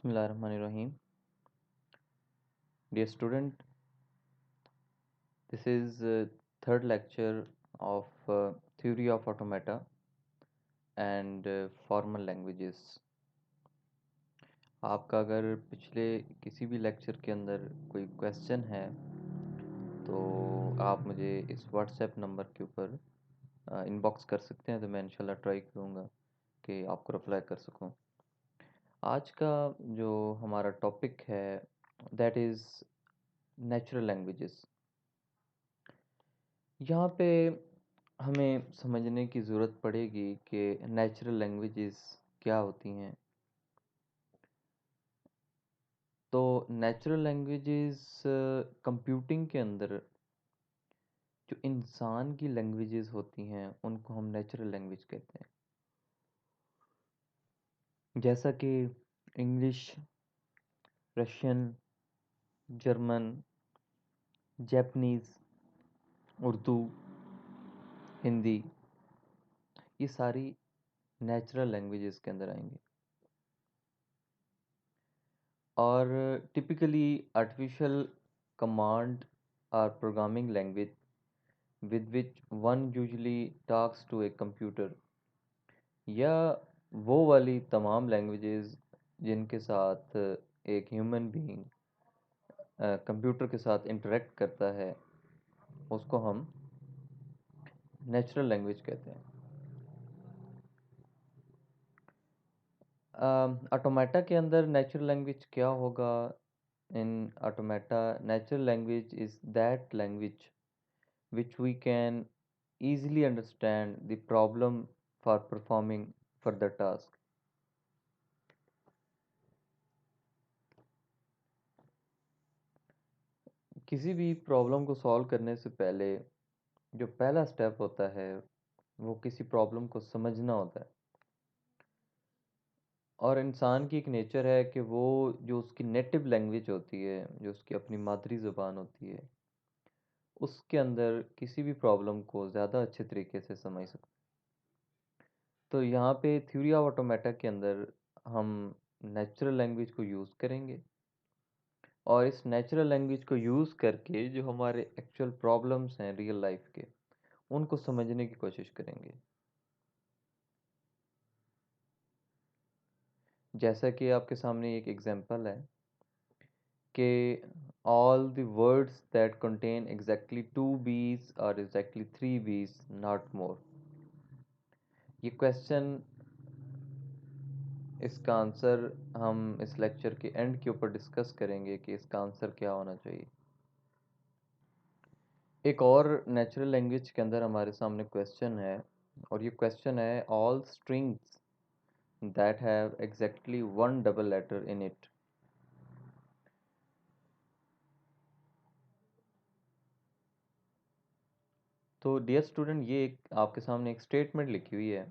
Bismillahirrahmanirrahim. Dear student, this is third lecture of Theory of Automata and Formal Languages. आपका अगर पिछले किसी भी लेक्चर के अंदर कोई क्वेश्चन है तो आप मुझे इस व्हाट्सएप नंबर के ऊपर इनबॉक्स कर सकते हैं, तो मैं इंशाल्लाह ट्राई करूँगा कि आपको रिप्लाई कर सकूँ। आज का जो हमारा टॉपिक है दैट इज़ नेचुरल लैंग्वेजेस। यहाँ पे हमें समझने की ज़रूरत पड़ेगी कि नेचुरल लैंग्वेजेस क्या होती हैं। तो नेचुरल लैंग्वेजेस कंप्यूटिंग के अंदर जो इंसान की लैंग्वेजेस होती हैं उनको हम नेचुरल लैंग्वेज कहते हैं। जैसा कि English, Russian, German, Japanese, Urdu, Hindi, ये सारी नेचुरल लैंग्वेजेस के अंदर आएंगी। और टिपिकली आर्टिफिशियल कमांड और programming language with which one usually talks to a computer, या वो वाली तमाम लैंग्वेजेस जिनके साथ एक ह्यूमन बीइंग कंप्यूटर के साथ इंटरेक्ट करता है, उसको हम नेचुरल लैंग्वेज कहते हैं। ऑटोमेटा के अंदर नेचुरल लैंग्वेज क्या होगा? In automata natural language is that language which we can easily understand the problem for performing further task. किसी भी प्रॉब्लम को सॉल्व करने से पहले जो पहला स्टेप होता है वो किसी प्रॉब्लम को समझना होता है। और इंसान की एक नेचर है कि वो जो उसकी नेटिव लैंग्वेज होती है, जो उसकी अपनी मादरी ज़ुबान होती है, उसके अंदर किसी भी प्रॉब्लम को ज़्यादा अच्छे तरीके से समझ सकते हैं। तो यहाँ पे थ्योरी ऑफ ऑटोमेटा के अंदर हम नेचुरल लैंग्वेज को यूज़ करेंगे और इस नेचुरल लैंग्वेज को यूज़ करके जो हमारे एक्चुअल प्रॉब्लम्स हैं रियल लाइफ के, उनको समझने की कोशिश करेंगे। जैसा कि आपके सामने एक एग्जांपल है कि all the words that contain exactly 2 B's or exactly 3 B's, not more। ये क्वेश्चन, इसका आंसर हम इस लेक्चर के एंड के ऊपर डिस्कस करेंगे कि इसका आंसर क्या होना चाहिए। एक और नेचुरल लैंग्वेज के अंदर हमारे सामने क्वेश्चन है, और ये क्वेश्चन है all strings that have exactly one double letter in it। तो डियर स्टूडेंट, ये एक आपके सामने एक स्टेटमेंट लिखी हुई है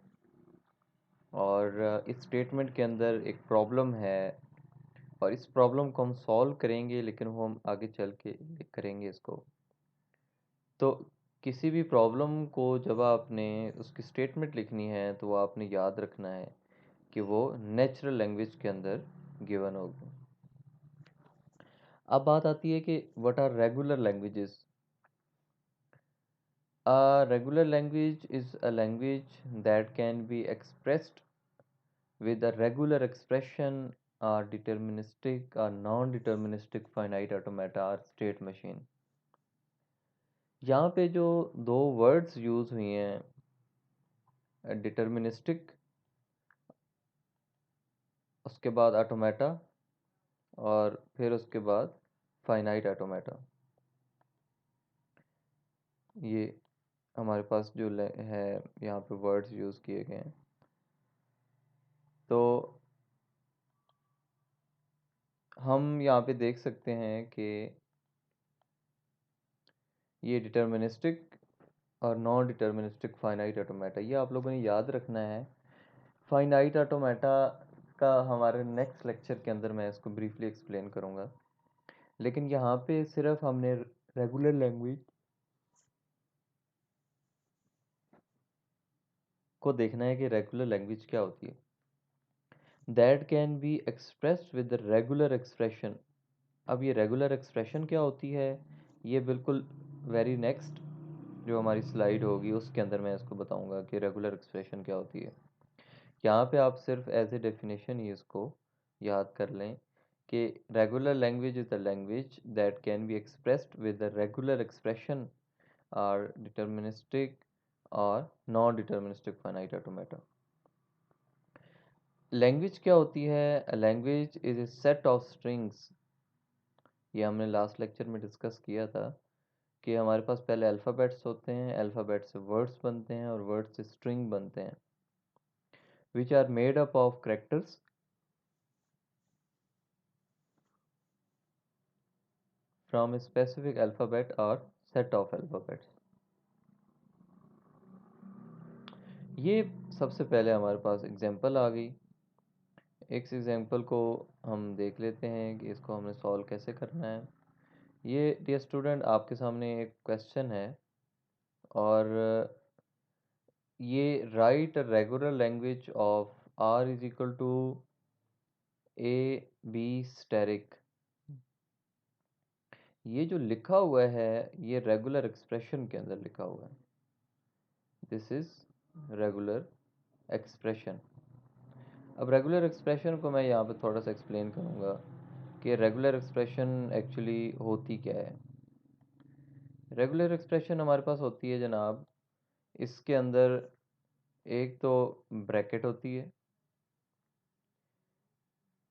और इस स्टेटमेंट के अंदर एक प्रॉब्लम है और इस प्रॉब्लम को हम सॉल्व करेंगे, लेकिन वो हम आगे चल के करेंगे इसको। तो किसी भी प्रॉब्लम को जब आपने उसकी स्टेटमेंट लिखनी है तो वो आपने याद रखना है कि वो नेचुरल लैंग्वेज के अंदर गिवन होगी। अब बात आती है कि what are regular languages. A regular language is a language that can be expressed with a regular expression or deterministic or non-deterministic finite automata or state machine। यहाँ पे जो दो वर्ड्स यूज हुई हैं, डिटर्मिनिस्टिक, उसके बाद ऑटोमेटा, और फिर उसके बाद फाइनाइट ऑटोमेटा, ये हमारे पास जो है यहाँ पे वर्ड्स यूज किए गए हैं। तो हम यहाँ पे देख सकते हैं कि ये डिटर्मिनिस्टिक और नॉन डिटर्मिनिस्टिक फाइनाइट ऑटोमेटा, ये आप लोगों ने याद रखना है। फाइनाइट ऑटोमेटा का हमारे नेक्स्ट लेक्चर के अंदर मैं इसको ब्रीफली एक्सप्लेन करूँगा, लेकिन यहाँ पे सिर्फ हमने रेगुलर लैंग्वेज को देखना है कि रेगुलर लैंग्वेज क्या होती है। That can be expressed with the regular expression. अब ये रेगुलर एक्सप्रेशन क्या होती है, ये बिल्कुल वेरी नेक्स्ट जो हमारी स्लाइड होगी उसके अंदर मैं इसको बताऊंगा कि रेगुलर एक्सप्रेशन क्या होती है। यहाँ पे आप सिर्फ एज ए डेफिनेशन ही इसको याद कर लें कि regular language is the language that can be expressed with the regular expression or deterministic और non deterministic finite automata. Language क्या होती है, language is a set of strings. ये हमने लास्ट लेक्चर में डिस्कस किया था कि हमारे पास पहले अल्फ़ाबेट्स होते हैं, अल्फ़ाबेट से वर्ड्स बनते हैं और वर्ड से स्ट्रिंग बनते हैं, which are made up of characters from a specific alphabet or set of alphabets. ये सबसे पहले हमारे पास एग्जांपल आ गई। एक एग्जांपल को हम देख लेते हैं कि इसको हमने सॉल्व कैसे करना है। ये डियर स्टूडेंट आपके सामने एक क्वेश्चन है और ये right regular language of R is equal to A B asterisk. ये जो लिखा हुआ है ये रेगुलर एक्सप्रेशन के अंदर लिखा हुआ है। This is regular expression. अब रेगुलर एक्सप्रेशन को मैं यहाँ पे थोड़ा सा एक्सप्लेन करूँगा कि रेगुलर एक्सप्रेशन एक्चुअली होती क्या है। रेगुलर एक्सप्रेशन हमारे पास होती है जनाब, इसके अंदर एक तो ब्रैकेट होती है,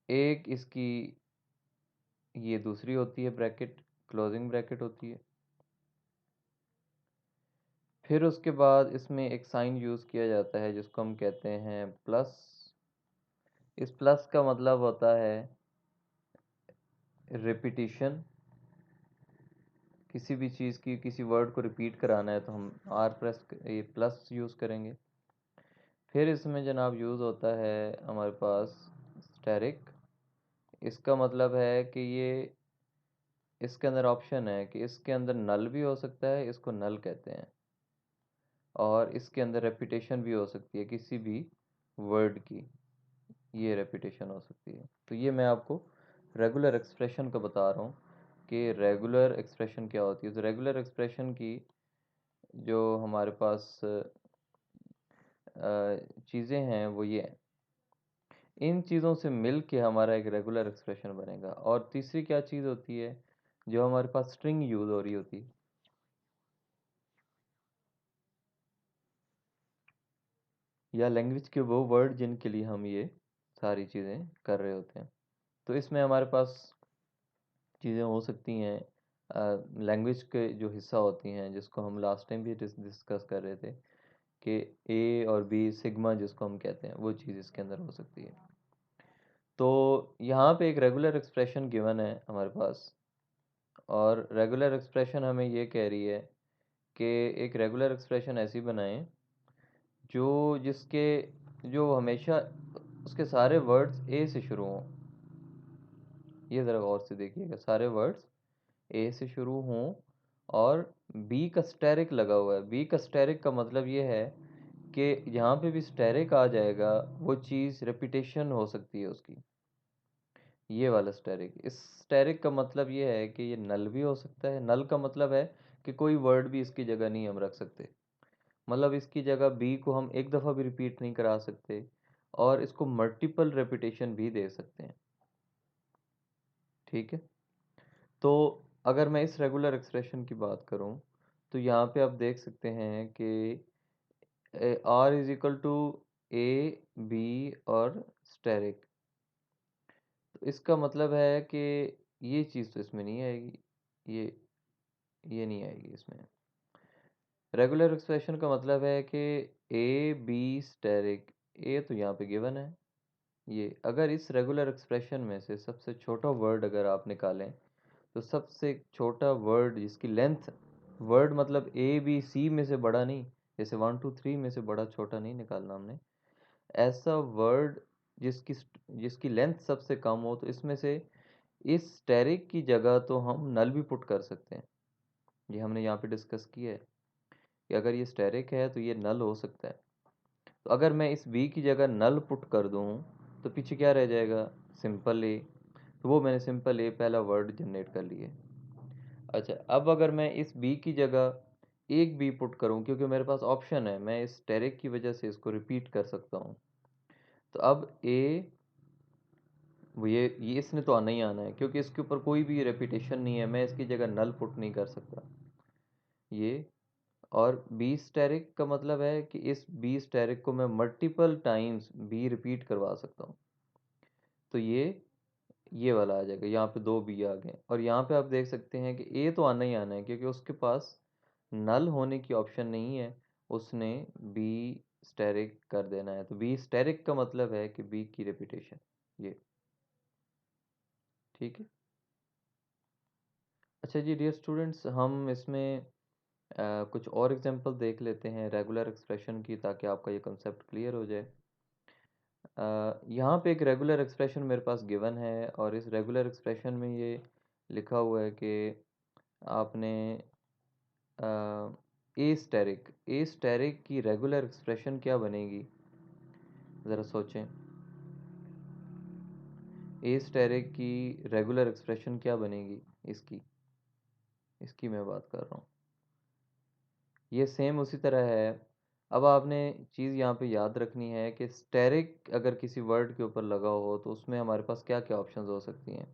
एक इसकी ये दूसरी होती है ब्रैकेट, क्लोजिंग ब्रैकेट होती है। फिर उसके बाद इसमें एक साइन यूज़ किया जाता है जिसको हम कहते हैं प्लस। इस प्लस का मतलब होता है रिपीटिशन। किसी भी चीज़ की किसी वर्ड को रिपीट कराना है तो हम आर प्लस ये प्लस यूज़ करेंगे। फिर इसमें जनाब यूज़ होता है हमारे पास स्टेरिक। इसका मतलब है कि ये इसके अंदर ऑप्शन है कि इसके अंदर नल भी हो सकता है, इसको नल कहते हैं, और इसके अंदर रेपिटेशन भी हो सकती है किसी भी वर्ड की, ये रेपिटेशन हो सकती है। तो ये मैं आपको रेगुलर एक्सप्रेशन का बता रहा हूँ कि रेगुलर एक्सप्रेशन क्या होती है। तो रेगुलर एक्सप्रेशन की जो हमारे पास चीज़ें हैं वो ये हैं, इन चीज़ों से मिल के हमारा एक रेगुलर एक्सप्रेशन बनेगा। और तीसरी क्या चीज़ होती है, जो हमारे पास स्ट्रिंग यूज़ हो रही होती है या लैंग्वेज के वो वर्ड जिनके लिए हम ये सारी चीज़ें कर रहे होते हैं। तो इसमें हमारे पास चीज़ें हो सकती हैं, लैंग्वेज के जो हिस्सा होती हैं जिसको हम लास्ट टाइम भी डिस्कस कर रहे थे कि ए और बी सिग्मा जिसको हम कहते हैं, वो चीज़ इसके अंदर हो सकती है। तो यहाँ पे एक रेगुलर एक्सप्रेशन गिवन है हमारे पास, और रेगुलर एक्सप्रेशन हमें ये कह रही है कि एक रेगुलर एक्सप्रेशन ऐसी बनाएं जो जिसके जो हमेशा उसके सारे वर्ड्स ए से शुरू हों। ये ज़रा गौर से देखिएगा, सारे वर्ड्स ए से शुरू हों और बी का स्टेरिक लगा हुआ है। बी का स्टेरिक का मतलब ये है कि यहाँ पे भी स्टेरिक आ जाएगा, वो चीज़ रेपिटेशन हो सकती है उसकी, ये वाला स्टेरिक। इस स्टेरिक का मतलब ये है कि ये नल भी हो सकता है। नल का मतलब है कि कोई वर्ड भी इसकी जगह नहीं हम रख सकते, मतलब इसकी जगह बी को हम एक दफ़ा भी रिपीट नहीं करा सकते और इसको मल्टीपल रेपिटेशन भी दे सकते हैं। ठीक है, तो अगर मैं इस रेगुलर एक्सप्रेशन की बात करूं तो यहाँ पे आप देख सकते हैं कि R is equal to A B और स्टेरिक। तो इसका मतलब है कि ये चीज़ तो इसमें नहीं आएगी, ये ये नहीं आएगी इसमें। रेगुलर एक्सप्रेशन का मतलब है कि ए बी स्टेरिक, ए तो यहाँ पे गिवन है। ये अगर इस रेगुलर एक्सप्रेशन में से सबसे छोटा वर्ड अगर आप निकालें तो सबसे छोटा वर्ड जिसकी लेंथ, वर्ड मतलब ए बी सी में से बड़ा नहीं, जैसे 1 2 3 में से बड़ा छोटा नहीं निकालना हमने, ऐसा वर्ड जिसकी जिसकी लेंथ सबसे कम हो, तो इसमें से इस स्टेरिक की जगह तो हम नल भी पुट कर सकते हैं। ये हमने यहाँ पे डिस्कस किया है कि अगर ये स्टेरिक है तो ये नल हो सकता है। तो अगर मैं इस बी की जगह नल पुट कर दूँ तो पीछे क्या रह जाएगा, सिंपल ए। तो वो मैंने सिंपल ए पहला वर्ड जनरेट कर लिए। अच्छा, अब अगर मैं इस बी की जगह एक बी पुट करूं, क्योंकि मेरे पास ऑप्शन है, मैं इस स्टेरिक की वजह से इसको रिपीट कर सकता हूं। तो अब ए, ये इसने तो आना ही आना है, क्योंकि इसके ऊपर कोई भी रेपिटेशन नहीं है, मैं इसकी जगह नल पुट नहीं कर सकता ये। और बी स्टेरिक का मतलब है कि इस बी स्टेरिक को मैं मल्टीपल टाइम्स बी रिपीट करवा सकता हूँ। तो ये वाला आ जाएगा, यहाँ पे दो बी आ गए। और यहाँ पे आप देख सकते हैं कि ए तो आना ही आना है, क्योंकि उसके पास नल होने की ऑप्शन नहीं है, उसने बी स्टेरिक कर देना है। तो बी स्टेरिक का मतलब है कि बी की रेपिटेशन, ये ठीक है। अच्छा जी डियर स्टूडेंट्स, हम इसमें कुछ और एग्जांपल देख लेते हैं रेगुलर एक्सप्रेशन की, ताकि आपका ये कंसेप्ट क्लियर हो जाए। यहाँ पे एक रेगुलर एक्सप्रेशन मेरे पास गिवन है, और इस रेगुलर एक्सप्रेशन में ये लिखा हुआ है कि आपने ए स्टेरिक की रेगुलर एक्सप्रेशन क्या बनेगी, ज़रा सोचें। ए स्टेरिक की रेगुलर एक्सप्रेशन क्या बनेगी, इसकी इसकी मैं बात कर रहा हूँ। ये सेम उसी तरह है। अब आपने चीज़ यहाँ पे याद रखनी है कि स्टेरिक अगर किसी वर्ड के ऊपर लगा हो तो उसमें हमारे पास क्या क्या ऑप्शंस हो सकती हैं।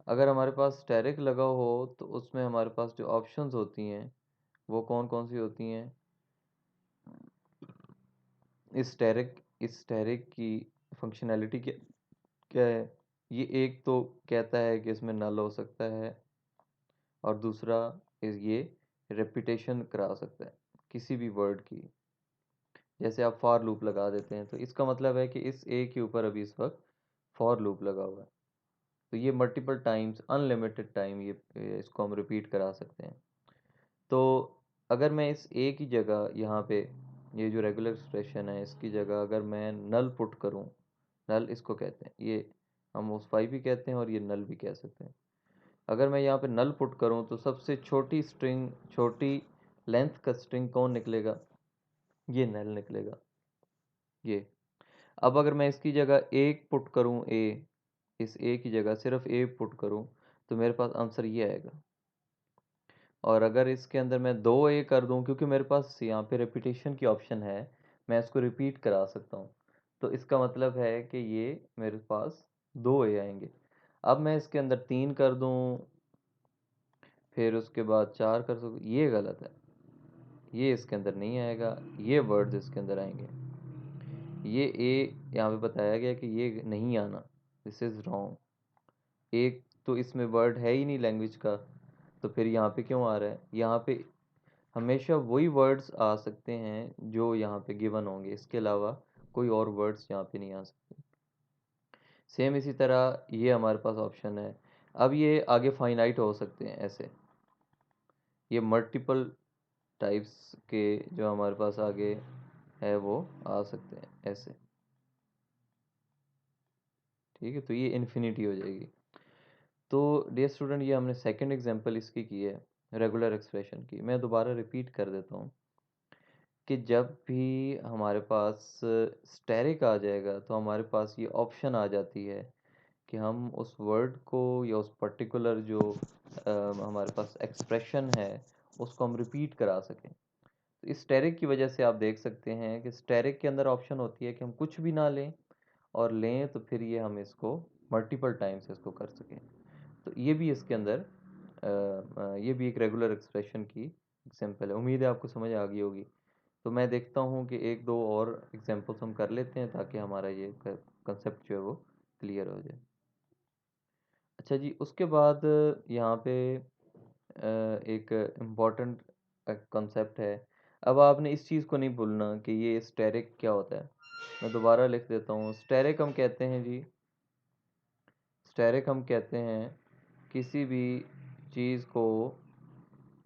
अगर हमारे पास स्टेरिक लगा हो तो उसमें हमारे पास जो ऑप्शंस होती हैं वो कौन कौन सी होती हैं। इस स्टेरिक की फंक्शनैलिटी क्या क्या है। ये एक तो कहता है कि इसमें नल हो सकता है, और दूसरा ये रेपिटेशन करा सकता है किसी भी वर्ड की। जैसे आप फॉर लूप लगा देते हैं, तो इसका मतलब है कि इस ए के ऊपर अभी इस वक्त फॉर लूप लगा हुआ है। तो ये मल्टीपल टाइम्स, अनलिमिटेड टाइम, ये इसको हम रिपीट करा सकते हैं। तो अगर मैं इस ए की जगह यहाँ पे, ये जो रेगुलर एक्सप्रेशन है इसकी जगह अगर मैं नल पुट करूँ, नल इसको कहते हैं, ये हम उस वाई भी कहते हैं और ये नल भी कह सकते हैं। अगर मैं यहाँ पे नल पुट करूँ तो सबसे छोटी स्ट्रिंग, छोटी लेंथ का स्ट्रिंग कौन निकलेगा, ये नल निकलेगा ये। अब अगर मैं इसकी जगह एक पुट करूँ ए, इस ए की जगह सिर्फ ए पुट करूँ, तो मेरे पास आंसर ये आएगा। और अगर इसके अंदर मैं दो ए कर दूं, क्योंकि मेरे पास यहाँ पे रिपीटेशन की ऑप्शन है, मैं इसको रिपीट करा सकता हूँ, तो इसका मतलब है कि ये मेरे पास दो ए आएंगे। अब मैं इसके अंदर तीन कर दूं, फिर उसके बाद चार कर सकूँ, ये गलत है, ये इसके अंदर नहीं आएगा, ये वर्ड्स इसके अंदर आएंगे। ये ए यहाँ पे बताया गया कि ये नहीं आना, दिस इज़ रॉन्ग। एक तो इसमें वर्ड है ही नहीं लैंग्वेज का, तो फिर यहाँ पे क्यों आ रहा है। यहाँ पे हमेशा वही वर्ड्स आ सकते हैं जो यहाँ पे गिवन होंगे, इसके अलावा कोई और वर्ड्स यहाँ पे नहीं आ सकते। सेम इसी तरह ये हमारे पास ऑप्शन है। अब ये आगे फाइनाइट हो सकते हैं ऐसे, ये मल्टीपल टाइप्स के जो हमारे पास आगे है वो आ सकते हैं ऐसे, ठीक है। तो ये इन्फिनिटी हो जाएगी। तो डियर स्टूडेंट, ये हमने सेकंड एग्जांपल इसकी की है रेगुलर एक्सप्रेशन की। मैं दोबारा रिपीट कर देता हूँ कि जब भी हमारे पास स्टेरिक आ जाएगा तो हमारे पास ये ऑप्शन आ जाती है कि हम उस वर्ड को या उस पर्टिकुलर जो हमारे पास एक्सप्रेशन है उसको हम रिपीट करा सकें। तो इस स्टेरिक की वजह से आप देख सकते हैं कि स्टेरिक के अंदर ऑप्शन होती है कि हम कुछ भी ना लें, और लें तो फिर ये हम इसको मल्टीपल टाइम्स इसको कर सकें। तो ये भी इसके अंदर ये भी एक रेगुलर एक्सप्रेशन की एग्जांपल है। उम्मीद है आपको समझ आ गई होगी। तो मैं देखता हूँ कि एक दो और एग्जांपल्स हम कर लेते हैं, ताकि हमारा ये कंसेप्ट जो है वो क्लियर हो जाए। अच्छा जी, उसके बाद यहाँ पे एक इम्पॉर्टेंट कंसेप्ट है। अब आपने इस चीज़ को नहीं भूलना कि ये स्टेरिक क्या होता है। मैं दोबारा लिख देता हूँ। स्टेरिक हम कहते हैं जी, स्टेरिक हम कहते हैं किसी भी चीज़ को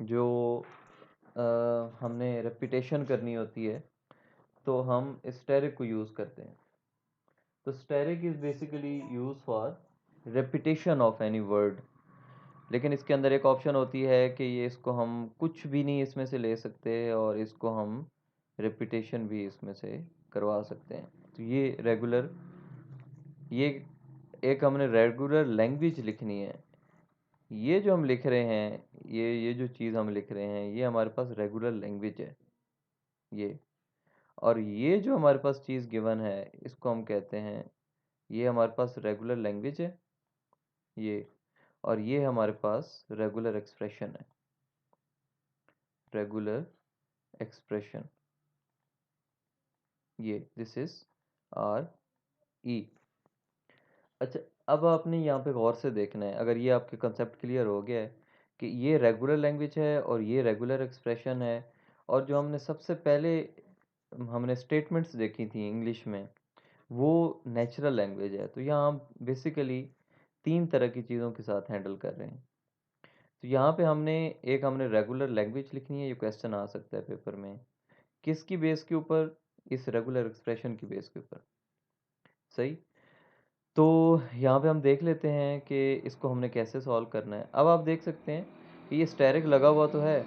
जो हमने रेपिटेशन करनी होती है, तो हम स्टेरिक को यूज़ करते हैं। तो asterisk is basically use for repetition of any word. लेकिन इसके अंदर एक ऑप्शन होती है कि ये इसको हम कुछ भी नहीं इसमें से ले सकते, और इसको हम रेपिटेशन भी इसमें से करवा सकते हैं। तो ये एक हमने रेगुलर लैंग्वेज लिखनी है। ये जो हम लिख रहे हैं, ये जो चीज़ हम लिख रहे हैं, ये हमारे पास रेगुलर लैंग्वेज है ये। और ये जो हमारे पास चीज़ गिवन है, इसको हम कहते हैं, ये हमारे पास रेगुलर लैंग्वेज है ये, और ये हमारे पास रेगुलर एक्सप्रेशन है, रेगुलर एक्सप्रेशन ये, दिस इज आर ई। अच्छा, अब आपने यहाँ पे गौर से देखना है, अगर ये आपके कंसेप्ट क्लियर हो गया है कि ये रेगुलर लैंग्वेज है और ये रेगुलर एक्सप्रेशन है, और जो हमने सबसे पहले हमने स्टेटमेंट्स देखी थी इंग्लिश में, वो नेचुरल लैंग्वेज है। तो यहाँ हम बेसिकली तीन तरह की चीज़ों के साथ हैंडल कर रहे हैं। तो यहाँ पे हमने रेगुलर लैंग्वेज लिखनी है, ये क्वेश्चन आ सकता है पेपर में, किसकी बेस के ऊपर? इस रेगुलर एक्सप्रेशन की बेस के ऊपर। सही। तो यहाँ पे हम देख लेते हैं कि इसको हमने कैसे सॉल्व करना है। अब आप देख सकते हैं कि ये स्टेरिक लगा हुआ तो है,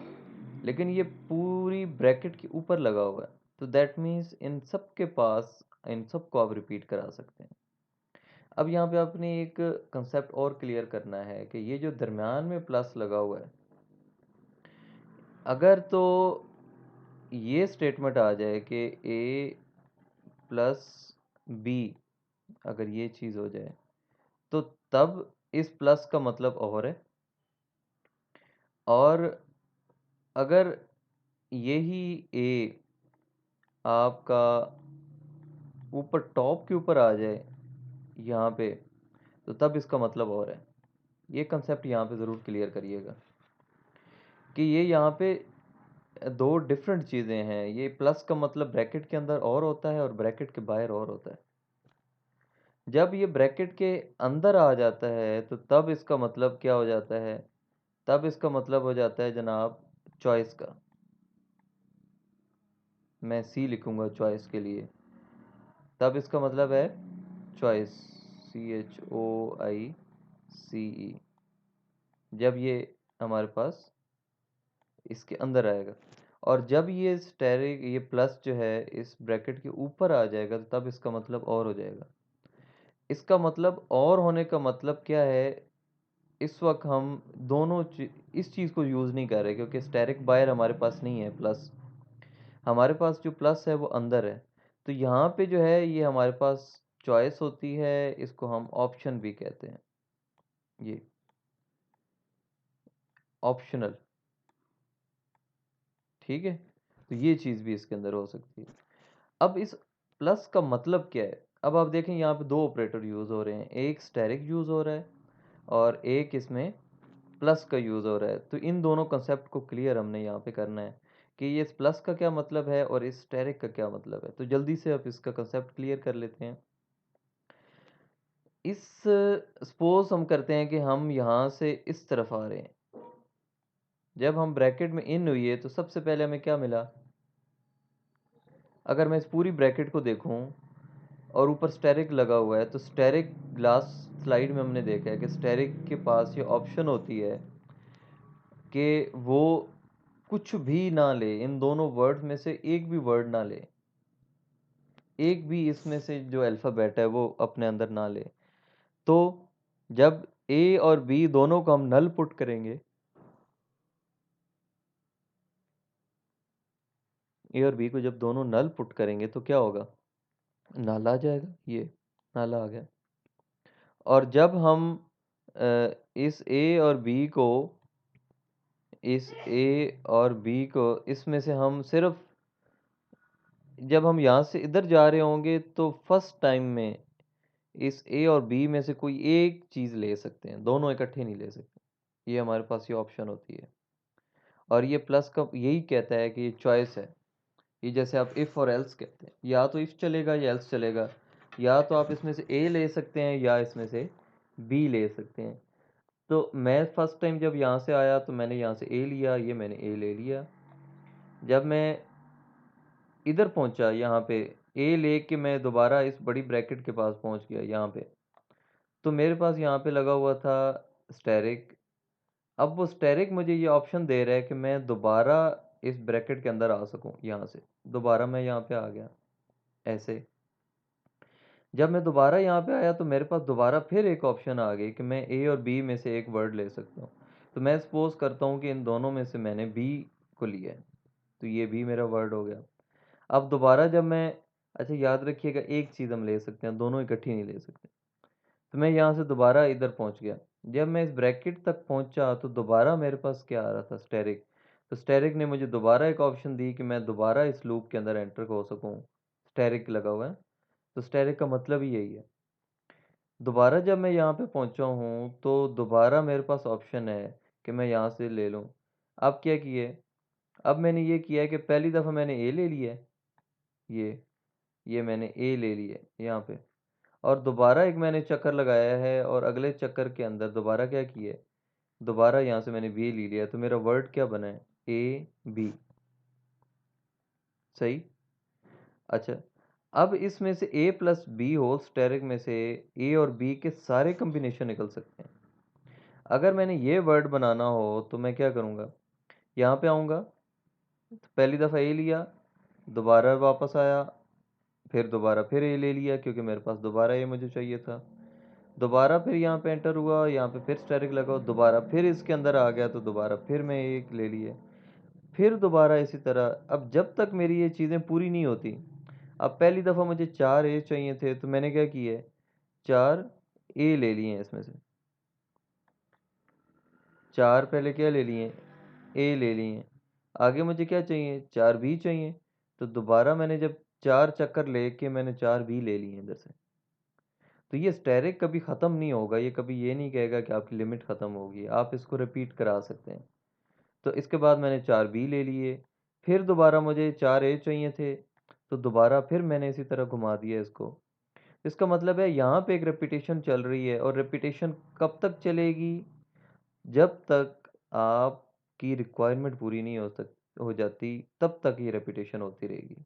लेकिन ये पूरी ब्रैकेट के ऊपर लगा हुआ है। तो दैट मीन्स इन सब के पास इन सब को आप रिपीट करा सकते हैं। अब यहाँ पे आपने एक कंसेप्ट और क्लियर करना है कि ये जो दरम्यान में प्लस लगा हुआ है, अगर तो ये स्टेटमेंट आ जाए कि ए प्लस बी, अगर ये चीज़ हो जाए, तो तब इस प्लस का मतलब और है। और अगर यही ए आपका ऊपर टॉप के ऊपर आ जाए यहाँ पे, तो तब इसका मतलब और है। ये कंसेप्ट यहाँ पे ज़रूर क्लियर करिएगा कि ये यहाँ पे दो डिफरेंट चीज़ें हैं। ये प्लस का मतलब ब्रैकेट के अंदर और होता है और ब्रैकेट के बाहर और होता है। जब ये ब्रैकेट के अंदर आ जाता है तो तब इसका मतलब क्या हो जाता है? तब इसका मतलब हो जाता है जनाब चॉइस का। मैं सी लिखूंगा चॉइस के लिए, तब इसका मतलब है चॉइस, CHOICE, जब ये हमारे पास इसके अंदर आएगा। और जब ये स्टेरिक ये प्लस जो है इस ब्रैकेट के ऊपर आ जाएगा, तो तब इसका मतलब और हो जाएगा। इसका मतलब और होने का मतलब क्या है? इस वक्त हम इस चीज़ को यूज़ नहीं कर रहे, क्योंकि स्टेरिक बायर हमारे पास नहीं है प्लस, हमारे पास जो प्लस है वो अंदर है। तो यहाँ पे जो है ये हमारे पास चॉइस होती है, इसको हम ऑप्शन भी कहते हैं, ये ऑप्शनल। ठीक है, तो ये चीज़ भी इसके अंदर हो सकती है। अब इस प्लस का मतलब क्या है? अब आप देखें यहाँ पे दो ऑपरेटर यूज़ हो रहे हैं, एक स्टेरिक यूज़ हो रहा है और एक इसमें प्लस का यूज़ हो रहा है। तो इन दोनों कंसेप्ट को क्लियर हमने यहाँ पे करना है कि ये इस प्लस का क्या मतलब है और इस स्टेरिक का क्या मतलब है। तो जल्दी से आप इसका कंसेप्ट क्लियर कर लेते हैं। इस सपोज हम करते हैं कि हम यहाँ से इस तरफ आ रहे हैं। जब हम ब्रैकेट में इन हुई है तो सबसे पहले हमें क्या मिला? अगर मैं इस पूरी ब्रैकेट को देखूं और ऊपर स्टेरिक लगा हुआ है, तो स्टेरिक ग्लास स्लाइड में हमने देखा है कि स्टेरिक के पास ये ऑप्शन होती है कि वो कुछ भी ना ले, इन दोनों वर्ड्स में से एक भी वर्ड ना ले, एक भी इसमें से जो अल्फ़ाबेट है वो अपने अंदर ना ले। तो जब ए और बी दोनों को हम नल पुट करेंगे, ए और बी को जब दोनों नल पुट करेंगे तो क्या होगा? नल आ जाएगा, ये नल आ गया। और जब हम इस ए और बी को इसमें से हम सिर्फ, जब हम यहाँ से इधर जा रहे होंगे तो फर्स्ट टाइम में इस ए और बी में से कोई एक चीज़ ले सकते हैं, दोनों इकट्ठे नहीं ले सकते। ये हमारे पास ये ऑप्शन होती है। और ये प्लस का यही कहता है कि ये चॉइस है। ये जैसे आप इफ़ और एल्स कहते हैं, या तो इफ़ चलेगा या एल्स चलेगा, या तो आप इसमें से ए ले सकते हैं या इसमें से बी ले सकते हैं। तो मैं फर्स्ट टाइम जब यहाँ से आया तो मैंने यहाँ से ए लिया, ये मैंने ए ले लिया। जब मैं इधर पहुँचा यहाँ पे ए लेके मैं दोबारा इस बड़ी ब्रैकेट के पास पहुँच गया यहाँ पे, तो मेरे पास यहाँ पे लगा हुआ था स्टेरिक। अब वो स्टेरिक मुझे ये ऑप्शन दे रहा है कि मैं दोबारा इस ब्रैकेट के अंदर आ सकूं, यहाँ से दोबारा मैं यहाँ पे आ गया ऐसे। जब मैं दोबारा यहाँ पे आया तो मेरे पास दोबारा फिर एक ऑप्शन आ गई कि मैं ए और बी में से एक वर्ड ले सकता हूँ। तो मैं सपोज करता हूँ कि इन दोनों में से मैंने बी को लिया है, तो ये भी मेरा वर्ड हो गया। अब दोबारा जब मैं, अच्छा याद रखिएगा एक चीज़ हम ले सकते हैं, दोनों इकट्ठी नहीं ले सकते। तो मैं यहाँ से दोबारा इधर पहुँच गया। जब मैं इस ब्रैकेट तक पहुँचा तो दोबारा मेरे पास क्या आ रहा था, स्टेरिक। तो स्टेरिक ने मुझे दोबारा एक ऑप्शन दी कि मैं दोबारा इस लूप के अंदर एंटर हो सकूँ। स्टेरिक लगा हुआ है, तो स्टेरिक का मतलब ही यही है। दोबारा जब मैं यहाँ पे पहुँचा हूँ तो दोबारा मेरे पास ऑप्शन है कि मैं यहाँ से ले लूँ। अब क्या किए, अब मैंने ये किया है कि पहली दफ़ा मैंने ए ले लिया है, ये मैंने ए ले लिया है यहाँ पे, और दोबारा एक मैंने चक्कर लगाया है और अगले चक्कर के अंदर दोबारा क्या किया है, दोबारा यहाँ से मैंने बी ले लिया है, तो मेरा वर्ड क्या बना है, ए बी। सही। अच्छा, अब इसमें से ए प्लस बी होल स्टेरिक में से ए और बी के सारे कम्बिनेशन निकल सकते हैं। अगर मैंने ये वर्ड बनाना हो तो मैं क्या करूँगा, यहाँ पे आऊँगा, तो पहली दफ़ा ए लिया, दोबारा वापस आया, फिर दोबारा फिर ए ले लिया क्योंकि मेरे पास दोबारा ए मुझे चाहिए था। दोबारा फिर यहाँ पे एंटर हुआ, यहाँ पे फिर स्टेरिक लगा, दोबारा फिर इसके अंदर आ गया तो दोबारा फिर मैं एक ले लिए, फिर दोबारा इसी तरह। अब जब तक मेरी ये चीज़ें पूरी नहीं होती, अब पहली दफ़ा मुझे 4 ए चाहिए थे तो मैंने क्या किया है, 4 ए ले लिए हैं इसमें से, 4 पहले क्या ले लिए, ए ले लिए। आगे मुझे क्या चाहिए, 4 बी चाहिए, तो दोबारा मैंने जब 4 चक्कर लेके मैंने 4 बी ले लिए इधर से। तो ये स्टेरिक कभी ख़त्म नहीं होगा, ये कभी ये नहीं कहेगा कि आपकी लिमिट ख़त्म होगी, आप इसको रिपीट करा सकते हैं। तो इसके बाद मैंने 4 बी ले लिए, फिर दोबारा मुझे 4 ए चाहिए थे, तो दोबारा फिर मैंने इसी तरह घुमा दिया इसको। इसका मतलब है यहाँ पे एक रेपिटेशन चल रही है, और रेपिटेशन कब तक चलेगी, जब तक आपकी रिक्वायरमेंट पूरी नहीं हो जाती, तब तक ये रेपिटेशन होती रहेगी।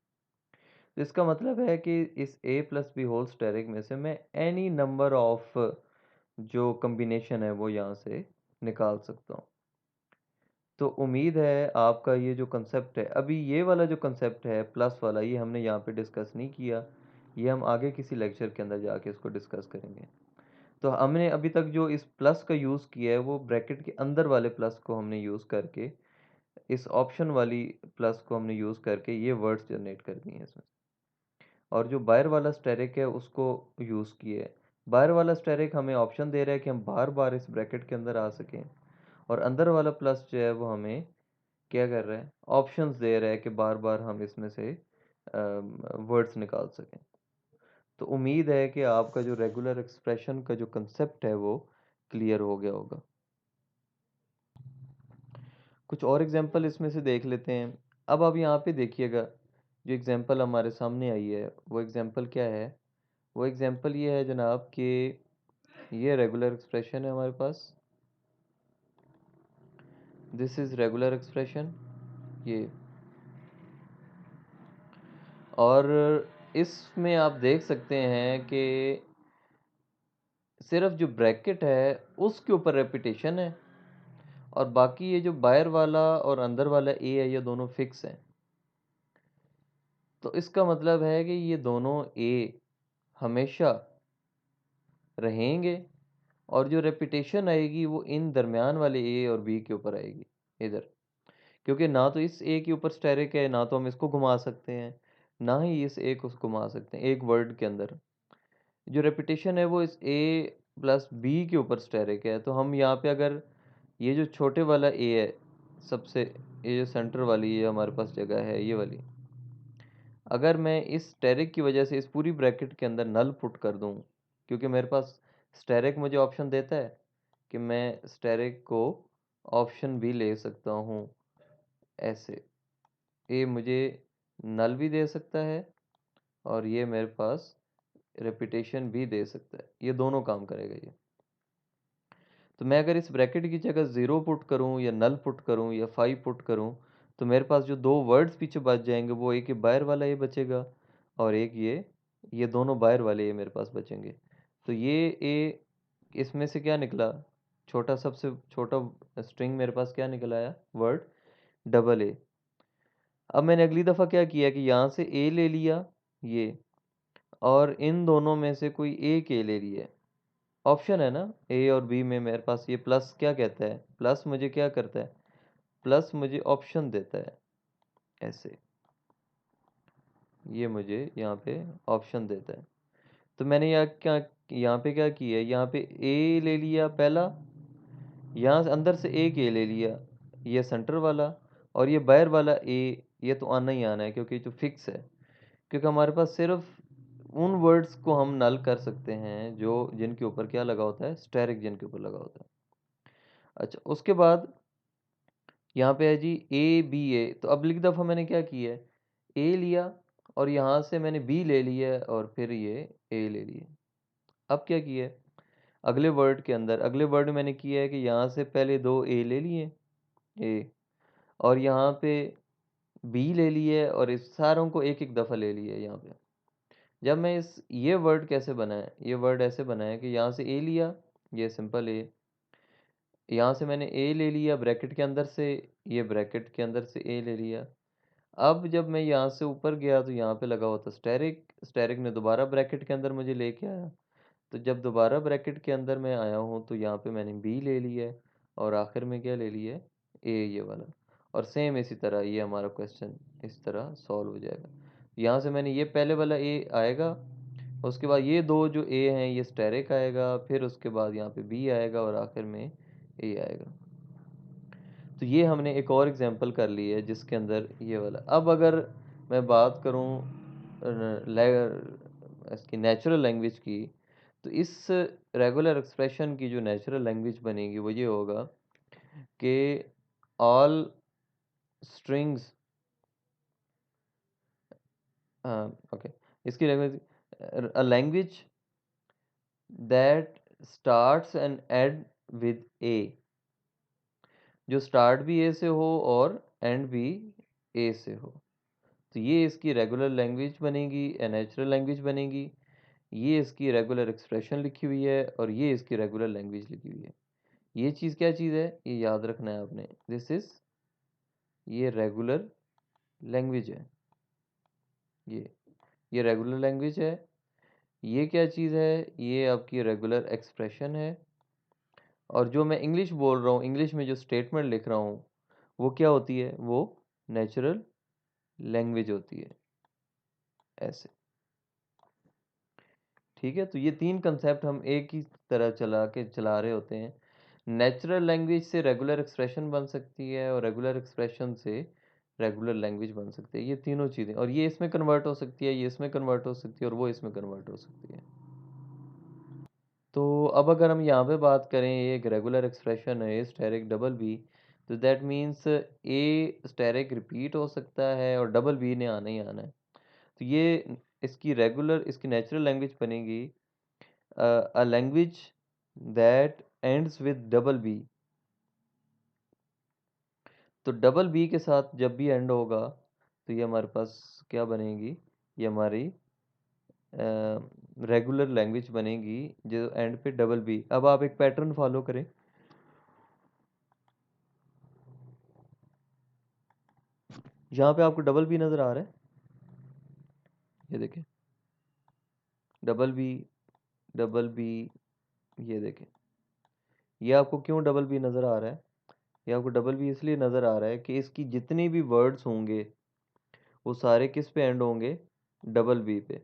तो इसका मतलब है कि इस a plus B whole asterisk में से मैं एनी नंबर ऑफ जो कम्बिनेशन है वो यहाँ से निकाल सकता हूँ। तो उम्मीद है आपका ये जो कंसेप्ट है, अभी ये वाला जो कंसेप्ट है प्लस वाला, ये हमने यहाँ पे डिस्कस नहीं किया, ये हम आगे किसी लेक्चर के अंदर जाके इसको डिस्कस करेंगे। तो हमने अभी तक जो इस प्लस का यूज़ किया है वो ब्रैकेट के अंदर वाले प्लस को हमने यूज़ करके, इस ऑप्शन वाली प्लस को हमने यूज़ करके ये वर्ड्स जनरेट कर दिए हैं इसमें। और जो बाहर वाला स्टेरिक है उसको यूज़ किया है। बाहर वाला स्टेरिक हमें ऑप्शन दे रहा है कि हम बार बार इस ब्रैकेट के अंदर आ सकें, और अंदर वाला प्लस जो है वो हमें क्या कर रहा है, ऑप्शंस दे रहा है कि बार बार हम इसमें से वर्ड्स निकाल सकें। तो उम्मीद है कि आपका जो रेगुलर एक्सप्रेशन का जो कंसेप्ट है वो क्लियर हो गया होगा। कुछ और एग्जांपल इसमें से देख लेते हैं। अब आप यहाँ पे देखिएगा, जो एग्जांपल हमारे सामने आई है वो एग्जांपल क्या है, वो एग्जांपल ये है जनाब कि ये रेगुलर एक्सप्रेशन है हमारे पास, दिस इज़ रेगुलर एक्सप्रेशन ये, और इसमें आप देख सकते हैं कि सिर्फ जो ब्रैकेट है उसके ऊपर रेपिटेशन है, और बाकी ये जो बाहर वाला और अंदर वाला ए है ये दोनों फिक्स हैं। तो इसका मतलब है कि ये दोनों ए हमेशा रहेंगे, और जो रेपिटेशन आएगी वो इन दरमियान वाले ए और बी के ऊपर आएगी इधर, क्योंकि ना तो इस ए के ऊपर स्टेरिक है, ना तो हम इसको घुमा सकते हैं, ना ही इस ए को घुमा सकते हैं एक वर्ड के अंदर। जो रेपिटेशन है वो इस ए प्लस बी के ऊपर स्टेरिक है। तो हम यहाँ पे अगर ये जो छोटे वाला ए है, सबसे ये जो सेंटर वाली ये हमारे पास जगह है ये वाली, अगर मैं इस स्टेरिक की वजह से इस पूरी ब्रैकेट के अंदर नल पुट कर दूं, क्योंकि मेरे पास स्टेरिक मुझे ऑप्शन देता है कि मैं स्टेरिक को ऑप्शन भी ले सकता हूँ ऐसे, ये मुझे नल भी दे सकता है और ये मेरे पास रेपिटेशन भी दे सकता है, ये दोनों काम करेगा ये। तो मैं अगर इस ब्रैकेट की जगह 0 पुट करूँ या नल पुट करूँ या 5 पुट करूँ, तो मेरे पास जो दो वर्ड्स पीछे बच जाएंगे वो एक ये बाहर वाला ये बचेगा, और एक ये दोनों बाहर वाले ये मेरे पास बचेंगे। तो ये ए इसमें से क्या निकला, छोटा सबसे छोटा स्ट्रिंग मेरे पास क्या निकल आया, वर्ड डबल ए। अब मैंने अगली दफ़ा क्या किया कि यहाँ से ए ले लिया ये, और इन दोनों में से कोई एक ए ले लिया है। ऑप्शन है ना, ए और बी में मेरे पास ये प्लस क्या कहता है, प्लस मुझे क्या करता है, प्लस मुझे ऑप्शन देता है ऐसे, ये मुझे यहाँ पे ऑप्शन देता है। तो मैंने यहाँ पे क्या किया है, यहाँ पे ए ले लिया पहला, यहाँ से अंदर से एक ए ले लिया, ये सेंटर वाला, और ये बाहर वाला ए, ये तो आना ही आना है क्योंकि जो फिक्स है, क्योंकि हमारे पास सिर्फ उन वर्ड्स को हम नल कर सकते हैं जो जिनके ऊपर क्या लगा होता है, स्टेरिक जिनके ऊपर लगा होता है। अच्छा, उसके बाद यहाँ पे है जी ए बी ए, तो अब अगली दफ़ा मैंने क्या किया है, ए लिया और यहाँ से मैंने बी ले लिया और फिर ये ए ले लिया। अब क्या किया है, अगले वर्ड के अंदर, अगले वर्ड में मैंने किया है कि यहाँ से पहले दो ए ले लिए, ए, और यहाँ पे बी ले लिए और इस सारों को एक एक दफ़ा ले लिया यहाँ पे। जब मैं इस ये वर्ड कैसे बना है, ये वर्ड ऐसे बना है कि यहाँ से ए लिया, ये सिंपल ए, यहाँ से मैंने ए ले लिया ब्रैकेट के अंदर से, ये ब्रैकेट के अंदर से ए ले लिया। अब जब मैं यहाँ से ऊपर गया तो यहाँ पे लगा हुआ था स्टेरिक, स्टेरिक ने दोबारा ब्रैकेट के अंदर मुझे लेके आया। तो जब दोबारा ब्रैकेट के अंदर मैं आया हूँ तो यहाँ पे मैंने बी ले लिया है और आखिर में क्या ले लिया है, ए, ये वाला। और सेम इसी तरह ये हमारा क्वेश्चन इस तरह सॉल्व हो जाएगा। यहाँ से मैंने ये पहले वाला ए आएगा, उसके बाद ये दो जो ए हैं ये स्टेरिक आएगा, फिर उसके बाद यहाँ पे बी आएगा और आखिर में ए आएगा। तो ये हमने एक और एग्जांपल कर ली है जिसके अंदर ये वाला। अब अगर मैं बात करूँ इसकी नेचुरल लैंग्वेज की, तो इस रेगुलर एक्सप्रेशन की जो नेचुरल लैंग्वेज बनेगी वो ये होगा कि ऑल स्ट्रिंग्स, ओके, इसकी language, a language that starts and end with A, जो स्टार्ट भी ए से हो और एंड भी ए से हो, तो ये इसकी रेगुलर लैंग्वेज बनेगी, नेचुरल लैंग्वेज बनेगी। ये इसकी रेगुलर एक्सप्रेशन लिखी हुई है और ये इसकी रेगुलर लैंग्वेज लिखी हुई है। ये चीज़ क्या चीज़ है, ये याद रखना है आपने, दिस इज, ये रेगुलर लैंग्वेज है, ये रेगुलर लैंग्वेज है। ये क्या चीज़ है, ये आपकी रेगुलर एक्सप्रेशन है। और जो मैं इंग्लिश बोल रहा हूँ, इंग्लिश में जो स्टेटमेंट लिख रहा हूँ, वो क्या होती है, वो नेचुरल लैंग्वेज होती है ऐसे। ठीक है, तो ये तीन कंसेप्ट हम एक ही तरह चला रहे होते हैं। नेचुरल लैंग्वेज से रेगुलर एक्सप्रेशन बन सकती है और रेगुलर एक्सप्रेशन से रेगुलर लैंग्वेज बन सकती है, ये तीनों चीज़ें, और ये इसमें कन्वर्ट हो सकती है, ये इसमें कन्वर्ट हो सकती है और वो इसमें कन्वर्ट हो सकती है। तो अब अगर हम यहाँ पे बात करें, ये एक रेगुलर एक्सप्रेशन है, स्टेरिक डबल बी, तो that means A asterisk repeat हो सकता है और डबल बी ने आना ही आना है। तो ये इसकी नेचुरल लैंग्वेज बनेगी a language that ends with double B। तो डबल बी के साथ जब भी एंड होगा तो ये हमारे पास क्या बनेगी, ये हमारी रेगुलर लैंग्वेज बनेगी जो एंड पे डबल बी। अब आप एक पैटर्न फॉलो करें, यहाँ पे आपको डबल बी नज़र आ रहा है, ये देखें, डबल बी, डबल बी, ये देखें। ये आपको क्यों डबल बी नज़र आ रहा है, ये आपको डबल बी इसलिए नज़र आ रहा है कि इसकी जितने भी वर्ड्स होंगे वो सारे किस पे एंड होंगे, डबल बी पे।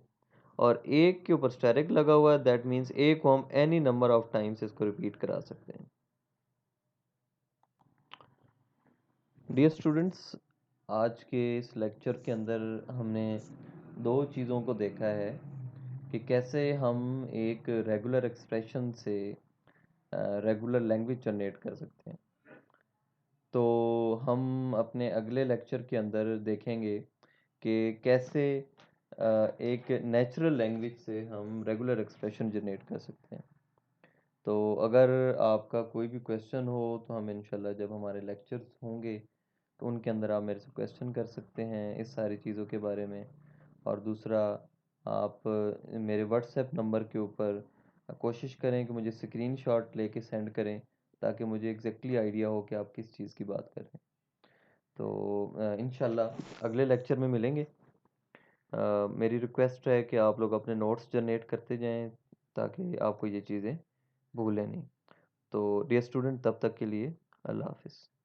और एक के ऊपर स्टेरिक लगा हुआ है, दैट मीन्स ए को हम एनी नंबर ऑफ टाइम्स इसको रिपीट करा सकते हैं। डियर स्टूडेंट्स, आज के इस लेक्चर के अंदर हमने दो चीज़ों को देखा है कि कैसे हम एक रेगुलर एक्सप्रेशन से रेगुलर लैंग्वेज जनरेट कर सकते हैं। तो हम अपने अगले लेक्चर के अंदर देखेंगे कि कैसे एक नेचुरल लैंग्वेज से हम रेगुलर एक्सप्रेशन जनरेट कर सकते हैं। तो अगर आपका कोई भी क्वेश्चन हो तो हम इंशाल्लाह जब हमारे लेक्चर्स होंगे तो उनके अंदर आप मेरे से क्वेश्चन कर सकते हैं इस सारी चीज़ों के बारे में। और दूसरा, आप मेरे व्हाट्सएप नंबर के ऊपर कोशिश करें कि मुझे स्क्रीनशॉट लेके सेंड करें ताकि मुझे एग्जैक्टली आइडिया हो कि आप किस चीज़ की बात कर रहे हैं। तो इंशाल्लाह अगले लेक्चर में मिलेंगे। मेरी रिक्वेस्ट है कि आप लोग अपने नोट्स जनरेट करते जाएँ ताकि आपको ये चीज़ें भूलें नहीं। तो डियर स्टूडेंट तब तक के लिए अल्लाह हाफ़िज़।